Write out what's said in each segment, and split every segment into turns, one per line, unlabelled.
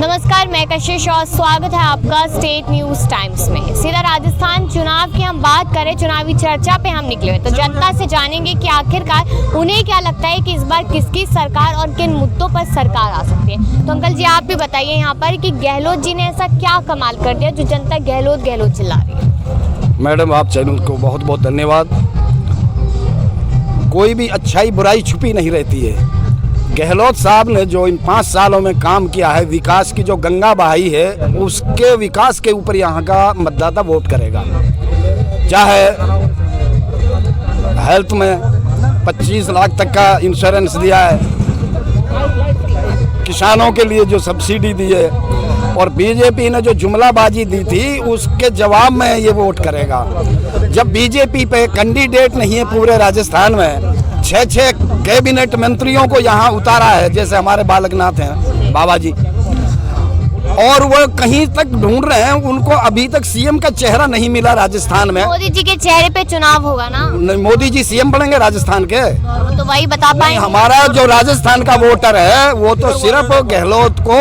नमस्कार, मैं कशिश और स्वागत है आपका स्टेट न्यूज टाइम्स में। सीधा राजस्थान चुनाव की हम बात करें, चुनावी चर्चा पे हम निकले हुए तो जनता से जानेंगे कि आखिरकार उन्हें क्या लगता है कि इस बार किसकी सरकार और किन मुद्दों पर सरकार आ सकती है। तो अंकल जी, आप भी बताइए यहाँ पर कि गहलोत जी ने ऐसा क्या कमाल कर दिया जो जनता गहलोत गहलोत चिल्ला रही है।
मैडम, आप चैनल को बहुत बहुत धन्यवाद। कोई भी अच्छाई बुराई छुपी नहीं रहती है। गहलोत साहब ने जो इन 5 सालों में काम किया है, विकास की जो गंगा बहाई है, उसके विकास के ऊपर यहाँ का मतदाता वोट करेगा। चाहे हेल्थ में 25 लाख तक का इंश्योरेंस दिया है, किसानों के लिए जो सब्सिडी दी है, और बीजेपी ने जो जुमलाबाजी दी थी उसके जवाब में ये वोट करेगा। जब बीजेपी पे कैंडिडेट नहीं है पूरे राजस्थान में, 6 कैबिनेट मंत्रियों को यहाँ उतारा है, जैसे हमारे बालकनाथ हैं बाबा जी, और वो कहीं तक ढूंढ रहे हैं, उनको अभी तक सीएम का चेहरा नहीं मिला राजस्थान में।
मोदी जी के चेहरे पे चुनाव होगा ना?
नहीं, मोदी जी सीएम बनेंगे राजस्थान के,
तो वही बता पाएंगे।
हमारा जो राजस्थान का वोटर है वो तो सिर्फ गहलोत को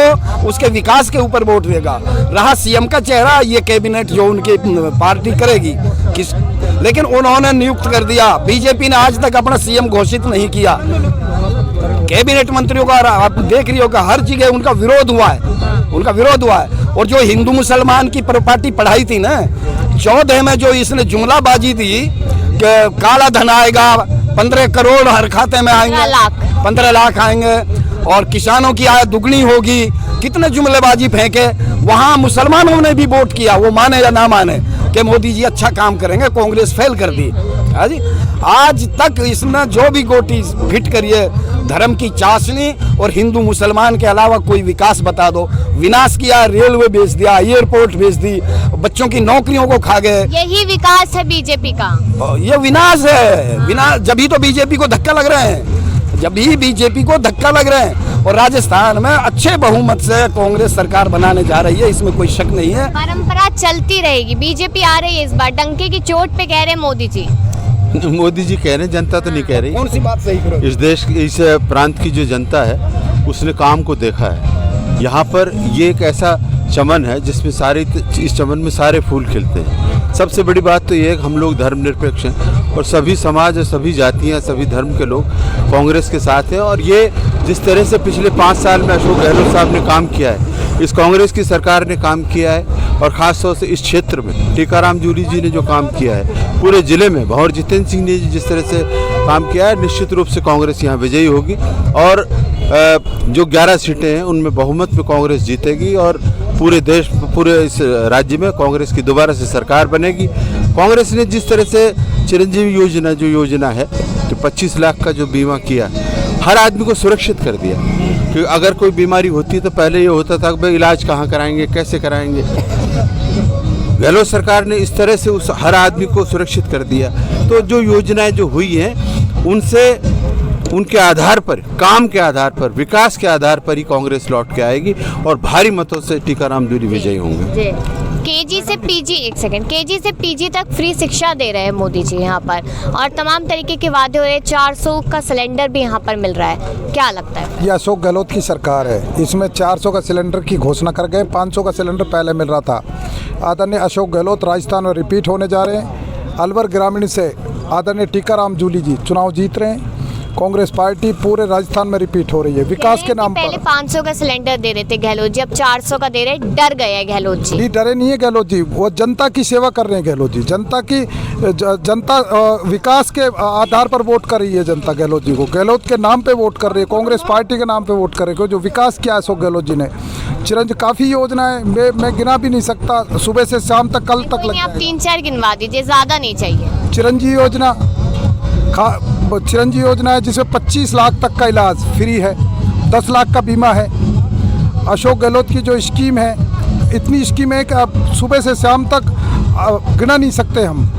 उसके विकास के ऊपर वोट देगा। रहा सीएम का चेहरा, ये कैबिनेट जो उनकी पार्टी करेगी किस, लेकिन उन्होंने नियुक्त कर दिया। बीजेपी ने आज तक अपना सीएम घोषित नहीं किया। कैबिनेट मंत्रियों का आप देख रही होगा, हर जगह उनका विरोध हुआ है, और जो हिंदू मुसलमान की प्रॉपर्टी पढ़ाई थी ना, 14 में जो इसने जुमलाबाजी दी कि काला धन आएगा, 15 करोड़ हर खाते में आएंगे, 15 लाख आएंगे, और किसानों की आय दुगनी होगी, कितने जुमलेबाजी फेंके। वहाँ मुसलमानों ने भी वोट किया, वो माने या ना माने कि मोदी जी अच्छा काम करेंगे। कांग्रेस फेल कर दी। आज तक इसने जो भी गोटी फिट करी है, धर्म की चाशनी और हिंदू मुसलमान के अलावा कोई विकास बता दो। विनाश किया, रेलवे बेच दिया, एयरपोर्ट बेच दी, बच्चों की नौकरियों को खा गए।
यही विकास है बीजेपी का,
ये विनाश है। विनाश जब ही तो बीजेपी को धक्का लग रहे हैं, और राजस्थान में अच्छे बहुमत से कांग्रेस सरकार बनाने जा रही है, इसमें कोई शक नहीं है।
परंपरा चलती रहेगी। बीजेपी आ रही है इस बार, डंके की चोट पे कह रहे हैं मोदी जी।
मोदी जी कह रहे हैं, जनता तो नहीं कह रही।
कौन सी बात सही करो?
इस देश, इस प्रांत की जो जनता है उसने काम को देखा है। यहाँ पर ये एक ऐसा चमन है जिसमें इस चमन में सारे फूल खिलते हैं। सबसे बड़ी बात तो ये है कि हम लोग धर्मनिरपेक्ष हैं और सभी समाज और सभी जातियाँ, सभी धर्म के लोग कांग्रेस के साथ हैं। और ये जिस तरह से पिछले 5 साल में अशोक गहलोत साहब ने काम किया है, इस कांग्रेस की सरकार ने काम किया है, और ख़ास तौर से इस क्षेत्र में टीकाराम जूली जी ने जो काम किया है पूरे ज़िले में, भंवर जितेंद्र सिंह ने जिस तरह से काम किया है, निश्चित रूप से कांग्रेस यहाँ विजयी होगी। और जो 11 सीटें हैं उनमें बहुमत में कांग्रेस जीतेगी, और पूरे देश, पूरे इस राज्य में कांग्रेस की दोबारा से सरकार बनेगी। कांग्रेस ने जिस तरह से चिरंजीवी योजना, जो योजना है, तो 25 लाख का जो बीमा किया, हर आदमी को सुरक्षित कर दिया। कि अगर कोई बीमारी होती तो पहले ये होता था कि भाई इलाज कहाँ कराएंगे, कैसे कराएंगे। गहलोत सरकार ने इस तरह से उस हर आदमी को सुरक्षित कर दिया। तो जो योजनाएं जो हुई हैं उनसे, उनके आधार पर, काम के आधार पर, विकास के आधार पर ही कांग्रेस लौट के आएगी, और भारी मतों से टीकाराम जूली विजयी होंगे।
केजी से पीजी, एक सेकंड, केजी से पीजी तक फ्री शिक्षा दे रहे हैं मोदी जी यहाँ पर, और तमाम तरीके के वादे हो रहे हैं। 400 का सिलेंडर भी यहाँ पर मिल रहा है। क्या लगता है?
ये अशोक गहलोत की सरकार है, इसमें 400 का सिलेंडर की घोषणा कर गए। 500 का सिलेंडर पहले मिल रहा था। आदरणीय अशोक गहलोत राजस्थान में रिपीट होने जा रहे हैं। अलवर ग्रामीण से आदरणीय टीकाराम जूली जी चुनाव जीत रहे हैं। कांग्रेस पार्टी पूरे राजस्थान में रिपीट हो रही है विकास के नाम पर।
पहले 500 का सिलेंडर दे रहे थे गहलोत जी, अब 400 का दे रहे। डर गए हैं गहलोत जी?
डरे नहीं है गहलोत जी, वो जनता की सेवा कर रहे हैं गहलोत जी। जनता विकास के आधार पर वोट कर रही है जनता गहलोत जी को। गहलोत के नाम पे वोट कर रही है, कांग्रेस पार्टी के नाम पे वोट कर रही है। जो विकास किया है अशोक गहलोत जी ने, काफ़ी योजनाएं मैं गिना भी नहीं सकता, सुबह से शाम तक, कल तक लग।
आप 3-4 गिनवा दीजिए, ज़्यादा नहीं चाहिए।
चिरंजीवी योजना है जिसमें 25 लाख तक का इलाज फ्री है, 10 लाख का बीमा है। अशोक गहलोत की जो स्कीम है, इतनी स्कीम है कि अब सुबह से शाम तक गिना नहीं सकते हम।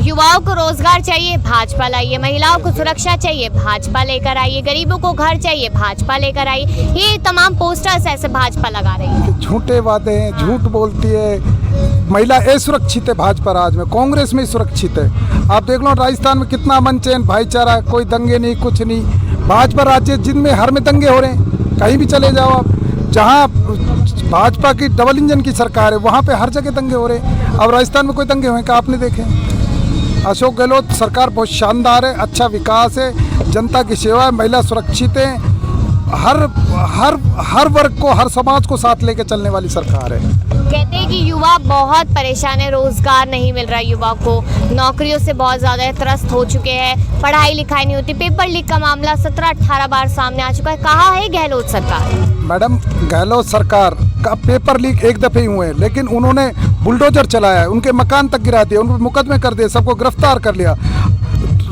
युवाओं को रोजगार चाहिए, भाजपा लाइए। महिलाओं को सुरक्षा चाहिए, भाजपा लेकर आइए। गरीबों को घर चाहिए, भाजपा लेकर आइए। ये तमाम पोस्टर्स ऐसे भाजपा लगा रही है।
झूठे वादे हैं, झूठ बोलती है। महिला असुरक्षित है भाजपा राज में, कांग्रेस में सुरक्षित है। आप देख लो राजस्थान में कितना अमन चैन भाईचारा है, कोई दंगे नहीं, कुछ नहीं। भाजपा राज्य जिनमें हर में दंगे हो रहे हैं, कहीं भी चले जाओ आप। जहाँ भाजपा की डबल इंजन की सरकार है वहाँ पे हर जगह दंगे हो रहे हैं। अब राजस्थान में कोई दंगे हुए क्या आपने देखे? अशोक गहलोत सरकार बहुत शानदार है, अच्छा विकास है, जनता की सेवा है, महिला सुरक्षित है, हर वर्ग को, हर समाज को साथ लेके चलने वाली सरकार है।
कहते हैं कि युवा बहुत परेशान है, रोजगार नहीं मिल रहा युवा को, नौकरियों से बहुत ज़्यादा त्रस्त हो चुके हैं, पढ़ाई लिखाई नहीं होती, पेपर लीक का मामला 17-18 बार सामने आ चुका है। कहाँ है गहलोत सरकार?
मैडम, गहलोत सरकार का पेपर लीक एक दफ़े ही हुए हैं, लेकिन उन्होंने बुलडोजर चलाया है, उनके मकान तक गिरा दिए, उन पर मुकदमे कर दिए, सबको गिरफ्तार कर लिया।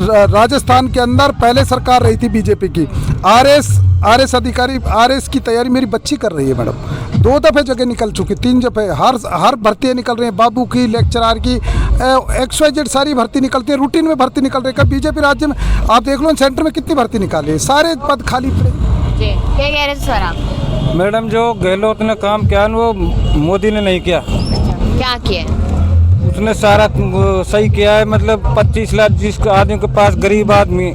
राजस्थान के अंदर पहले सरकार रही थी बीजेपी की, आरएस अधिकारी, आरएस की तैयारी मेरी बच्ची कर रही है मैडम। 2 दफ़े जगह निकल चुकी, 3 दफ़े, हर भर्तियाँ निकल रही हैं, बाबू की, लेक्चरार की, XYZ सारी भर्ती निकलती है, रूटीन में भर्ती निकल रही है। बीजेपी राज्य में आप देख लो, सेंटर में कितनी भर्ती निकाली है, सारे पद खाली पड़े।
जी, क्या कह रहे थे सर आप?
मैडम, जो गहलोत ने काम किया ना वो मोदी ने नहीं किया।
क्या किया?
उसने सारा सही किया है। मतलब 25 लाख जिस आदमी के पास, गरीब आदमी,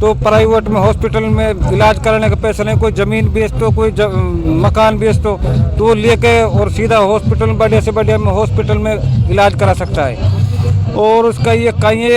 तो प्राइवेट में हॉस्पिटल में इलाज कराने का पैसा नहीं, कोई ज़मीन बेच दो, कोई मकान बेच दो, तो वो लेके और सीधा हॉस्पिटल में, बढ़िया से बढ़िया में हॉस्पिटल में इलाज करा सकता है। और उसका ये कहीं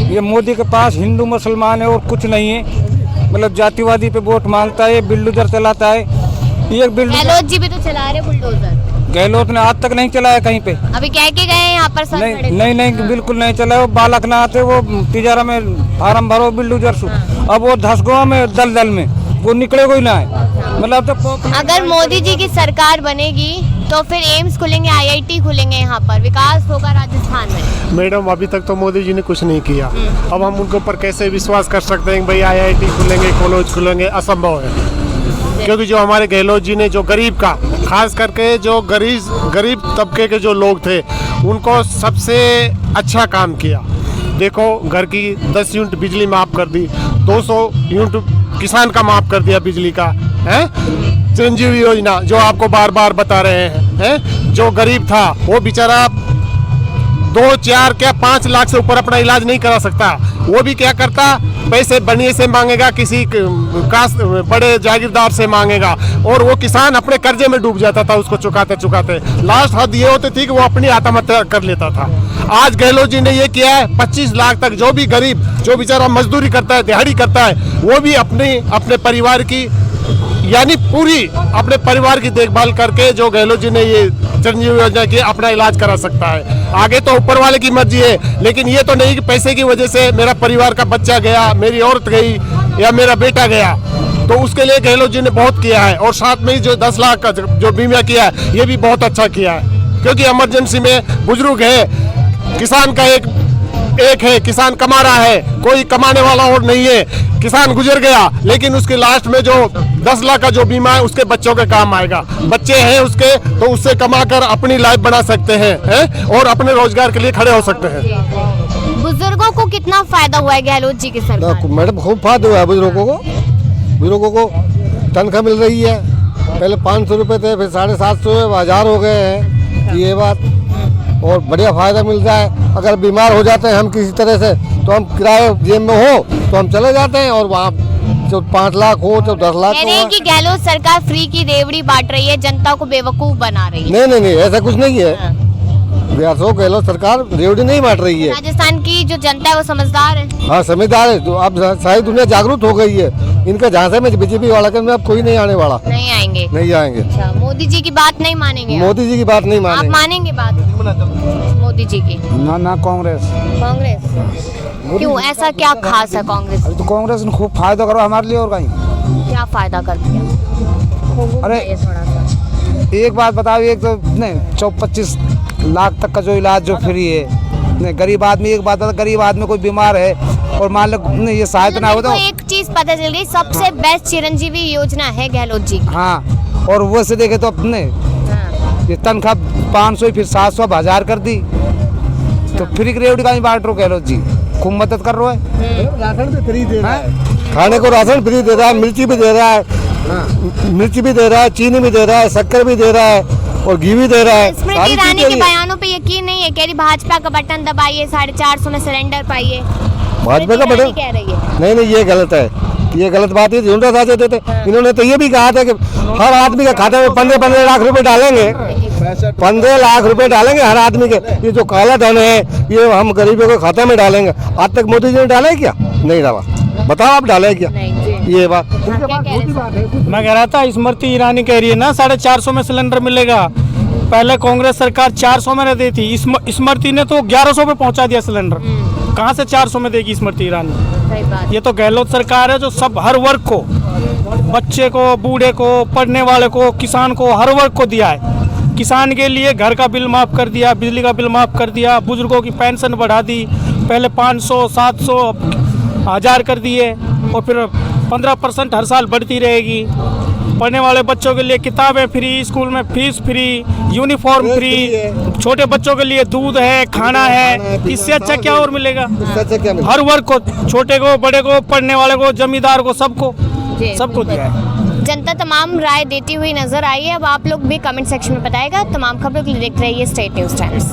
ये मोदी के पास हिंदू मुसलमान है और कुछ नहीं है, मतलब जातिवादी पे वोट मांगता है, बुलडोजर चलाता है। ये
गहलोत जी भी तो चला रहे बुलडोजर।
गहलोत ने आज तक नहीं चलाया कहीं पे।
अभी कह के गए यहाँ पर सर खड़े थे।
नहीं बिल्कुल नहीं चला। वो बालक ना आते, वो तिजारा में फार्म भरो बुलडोजर से, अब वो धसगुआ में दलदल में वो निकले कोई ना है। मतलब तो
अगर मोदी जी की सरकार बनेगी तो फिर एम्स खुलेंगे, IIT खुलेंगे, यहाँ पर विकास होगा राजस्थान में।
मैडम, अभी तक तो मोदी जी ने कुछ नहीं किया, अब हम उनके ऊपर कैसे विश्वास कर सकते हैं भाई IIT खुलेंगे, कॉलेज खुलेंगे? असंभव है। क्योंकि जो हमारे गहलोत जी ने जो गरीब का, खास करके जो गरीब तबके के जो लोग थे, उनको सबसे अच्छा काम किया। देखो, घर की 10 यूनिट बिजली माफ़ कर दी, 200 यूनिट किसान का माफ़ कर दिया बिजली का, है चिरंजीवी योजना जो आपको बार बार बता रहे हैं। जो गरीब था वो बेचारा 2, 4 क्या 5 लाख से ऊपर अपना इलाज नहीं करा सकता, वो भी क्या करता, पैसे बनिए से मांगेगा, किसी बड़े जागीरदार से मांगेगा, और वो किसान अपने कर्जे में डूब जाता था उसको चुकाते चुकाते। लास्ट हद ये होती थी कि वो अपनी आत्महत्या कर लेता था। आज गहलोत जी ने ये किया है, 25 लाख तक जो भी गरीब, जो बेचारा मजदूरी करता है, दिहाड़ी करता है, वो भी अपने परिवार की, यानी पूरी अपने परिवार की देखभाल करके जो गहलोत जी ने ये चिरंजीवी योजना की, अपना इलाज करा सकता है। आगे तो ऊपर वाले की मर्जी है, लेकिन ये तो नहीं कि पैसे की वजह से मेरा परिवार का बच्चा गया, मेरी औरत गई या मेरा बेटा गया। तो उसके लिए गहलोत जी ने बहुत किया है। और साथ में ही जो 10 लाख का जो बीमा किया है, ये भी बहुत अच्छा किया है। क्योंकि इमरजेंसी में बुजुर्ग है, किसान का एक है, किसान कमा रहा है, कोई कमाने वाला और नहीं है, किसान गुजर गया, लेकिन उसके लास्ट में जो 10 लाख का जो बीमा है उसके बच्चों के काम आएगा। बच्चे हैं उसके, तो उससे कमाकर अपनी लाइफ बना सकते हैं और अपने रोजगार के लिए खड़े हो सकते हैं।
बुजुर्गों को कितना फायदा हुआ है गहलोत जी की सरकार?
मैडम, खूब फायदा हुआ है बुजुर्गों को तनख्वाह मिल रही है। पहले 500 रुपये थे, फिर 750, 1000 हो गए हैं, ये बात। और बढ़िया फ़ायदा मिल रहा है। अगर बीमार हो जाते हैं हम किसी तरह से, तो हम किराए जेब में हो तो हम चले जाते हैं, और वहाँ जो 5 लाख हो तो 10 लाख
कह रहे हैं कि गहलोत सरकार फ्री की रेवड़ी बांट रही है, जनता को बेवकूफ बना रही है।
नहीं, ऐसा कुछ नहीं है। अशोक गहलोत सरकार रेवड़ी नहीं बांट रही है।
राजस्थान की जो जनता है वो समझदार है।
हाँ, समझदार है। तो अब सारी दुनिया जागरूक हो गई है। इनका झांसे में बीजेपी वाला के अब कोई नहीं आने वाला।
नहीं आएंगे। अच्छा, मोदी जी की बात नहीं मानेंगे?
मोदी जी की बात नहीं
आप मानेंगे बात मोदी जी की?
ना कांग्रेस।
क्यों, ऐसा क्या खास है कांग्रेस?
तो कांग्रेस ने खूब फायदा करो हमारे लिए, और कहीं
क्या फायदा करती है?
अरे
थोड़ा सा
एक बात बताओ, एक तो नहीं 25 लाख तक का जो इलाज जो फ्री है, नहीं गरीब आदमी, एक बात है, गरीब आदमी कोई बीमार है और मान लो नहीं ये सहायता ना हो तो
एक चीज पता चल गई, सबसे बेस्ट चिरंजीवी योजना है गहलोत जी की।
हाँ, और वो से देखे तो अपने ये तनख्वाह 500 फिर 700 अब 1000 कर दी, तो फ्री की रेवड़ी कहीं बांट रहे हो गहलोत जी, खूब मदद कर रहे हैं।
राशन भी फ्री दे रहा है, खाने को राशन फ्री दे रहा है, मिर्ची भी दे रहा है, मिर्ची भी दे रहा है, चीनी भी दे रहा है, शक्कर भी दे रहा है, और घी भी दे रहा है।
स्मृति ईरानी के बयानों पे यकीन नहीं है, कह रही भाजपा का बटन दबाइए, 450 में सिलेंडर पाइए।
भाजपा का बटन
कह रही है।
नहीं, ये गलत है। ये गलत बात है, झूठा साझे देते। इन्होंने तो ये भी कहा था कि हर आदमी के खाते में 15-15 लाख रुपए डालेंगे, 15 लाख रुपए डालेंगे हर आदमी के। ये जो काला धन है ये हम गरीबों के खाते में डालेंगे। आज तक मोदी जी ने डाला है क्या? नहीं डाला। बताओ आप डाला है क्या? ये बात
मैं कह रहा था, स्मृति ईरानी कह रही है ना 450 में सिलेंडर मिलेगा। पहले कांग्रेस सरकार 400 में देती थी, स्मृति ने तो 1100 पे पहुंचा दिया सिलेंडर। कहां से 400 में देगी स्मृति ईरानी? ये तो गहलोत सरकार है जो सब हर वर्ग को, बच्चे को, बूढ़े को, पढ़ने वाले को, किसान को, हर वर्ग को दिया है। किसान के लिए घर का बिल माफ़ कर दिया, बिजली का बिल माफ़ कर दिया, बुजुर्गों की पेंशन बढ़ा दी, पहले 500, 700, 1000 कर दिए, और फिर 15% हर साल बढ़ती रहेगी। पढ़ने वाले बच्चों के लिए किताबें फ्री, स्कूल में फीस फ्री, यूनिफॉर्म फ्री, छोटे बच्चों के लिए दूध है, खाना है। इससे अच्छा क्या और मिलेगा? हर वर्ग को, छोटे को, बड़े को, पढ़ने वाले को, जमींदार को, सबको दिया है।
जनता तमाम राय देती हुई नजर आई है। अब आप लोग भी कमेंट सेक्शन में बताएगा। तमाम खबरों के लिए देखते रहिए स्टेट न्यूज़ टाइम्स।